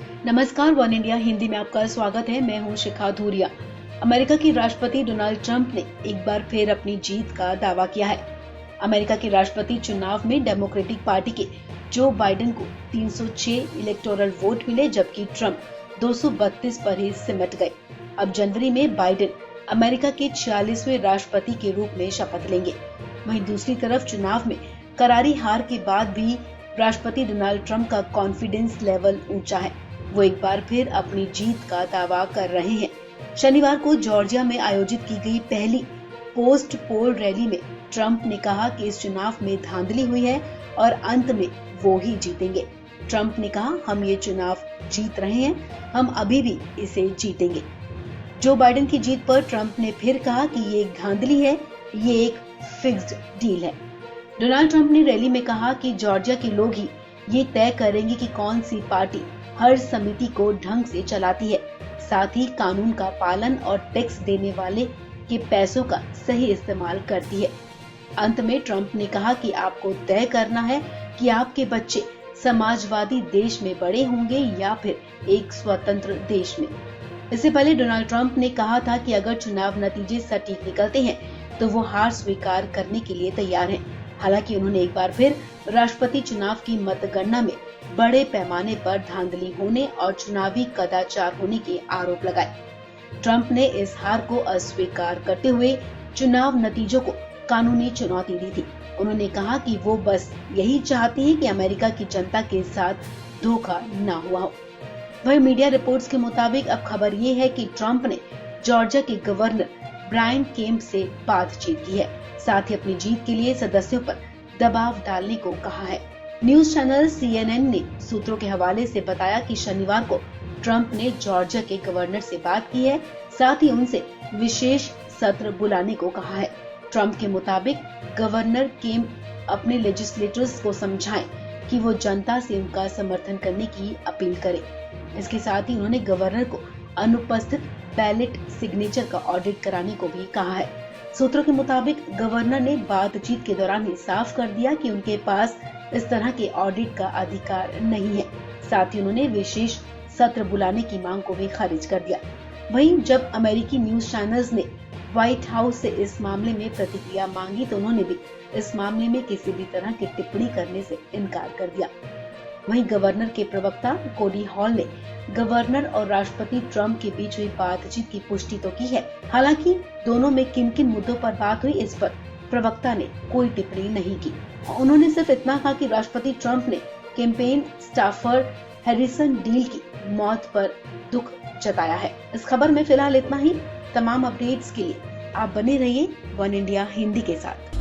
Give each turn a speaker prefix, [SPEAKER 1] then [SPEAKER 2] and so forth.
[SPEAKER 1] नमस्कार, one India Hindi में आपका स्वागत है। मैं हूं शिखा धूरिया। अमेरिका के राष्ट्रपति डोनाल्ड ट्रंप ने एक बार फिर अपनी जीत का दावा किया है। अमेरिका के राष्ट्रपति चुनाव में डेमोक्रेटिक पार्टी के जो बाइडेन को 306 इलेक्टोरल वोट मिले, जबकि ट्रंप 232 पर ही सिमट गए। अब जनवरी में बाइडेन अमेरिका के 46वें राष्ट्रपति के रूप में शपथ लेंगे। वहीं दूसरी तरफ चुनाव में करारी हार के बाद भी राष्ट्रपति डोनाल्ड ट्रंप का कॉन्फिडेंस लेवल ऊंचा है। वो एक बार फिर अपनी जीत का दावा कर रहे हैं। शनिवार को जॉर्जिया में आयोजित की गई पहली पोस्ट पोल रैली में ट्रंप ने कहा कि इस चुनाव में धांधली हुई है और अंत में वो ही जीतेंगे। ट्रंप ने कहा, हम ये चुनाव जीत रहे हैं, हम अभी भी इसे जीतेंगे। जो बाइडेन की जीत पर ट्रंप ने फिर कहा कि ये एक धांधली है, ये एक फिक्स्ड डील है। डोनाल्ड ट्रंप ने रैली में कहा कि जॉर्जिया के लोग ही ये तय करेंगे कि कौन सी पार्टी हर समिति को ढंग से चलाती है, साथ ही कानून का पालन और टैक्स देने वाले के पैसों का सही इस्तेमाल करती है। अंत में ट्रंप ने कहा कि आपको तय करना है कि आपके बच्चे समाजवादी देश में बड़े होंगे या फिर एक स्वतंत्र देश में। इससे पहले डोनाल्ड ट्रंप ने कहा था कि अगर चुनाव नतीजे सटीक निकलते हैं तो वो हार स्वीकार करने के लिए तैयार हैं। हालांकि उन्होंने एक बार फिर राष्ट्रपति चुनाव की मतगणना में बड़े पैमाने पर धांधली होने और चुनावी कदाचार होने के आरोप लगाए। ट्रंप ने इस हार को अस्वीकार करते हुए चुनाव नतीजों को कानूनी चुनौती दी थी। उन्होंने कहा कि वो बस यही चाहते हैं कि अमेरिका की जनता के साथ धोखा न हुआ हो। वहीं मीडिया रिपोर्ट्स के मुताबिक अब खबर ये है कि ट्रंप ने जॉर्जिया के गवर्नर ब्रायन केम्प से बातचीत की है, साथ ही अपनी जीत के लिए सदस्यों पर दबाव डालने को कहा है। न्यूज चैनल CNN ने सूत्रों के हवाले से बताया कि शनिवार को ट्रंप ने जॉर्जिया के गवर्नर से बात की है, साथ ही उनसे विशेष सत्र बुलाने को कहा है। ट्रंप के मुताबिक गवर्नर केम्प अपने लेजिस्लेटर्स को समझाएं कि वो जनता से उनका समर्थन करने की अपील करें। इसके साथ ही उन्होंने गवर्नर को अनुपस्थित बैलेट सिग्नेचर का ऑडिट कराने को भी कहा है। सूत्रों के मुताबिक गवर्नर ने बातचीत के दौरान ही साफ कर दिया कि उनके पास इस तरह के ऑडिट का अधिकार नहीं है। साथ ही उन्होंने विशेष सत्र बुलाने की मांग को भी खारिज कर दिया। वहीं जब अमेरिकी न्यूज चैनल्स ने व्हाइट हाउस से इस मामले में प्रतिक्रिया मांगी तो उन्होंने भी इस मामले में किसी भी तरह की टिप्पणी करने से इनकार कर दिया। वहीं गवर्नर के प्रवक्ता कोडी हॉल ने गवर्नर और राष्ट्रपति ट्रंप के बीच हुई बातचीत की पुष्टि तो की है। हालांकि दोनों में किन किन मुद्दों पर बात हुई, इस पर प्रवक्ता ने कोई टिप्पणी नहीं की। उन्होंने सिर्फ इतना कहा कि राष्ट्रपति ट्रंप ने कैंपेन स्टाफर हैरिसन डील की मौत पर दुख जताया है। इस खबर में फिलहाल इतना ही। तमाम अपडेट्स के लिए आप बने रहिए वन इंडिया हिंदी के साथ।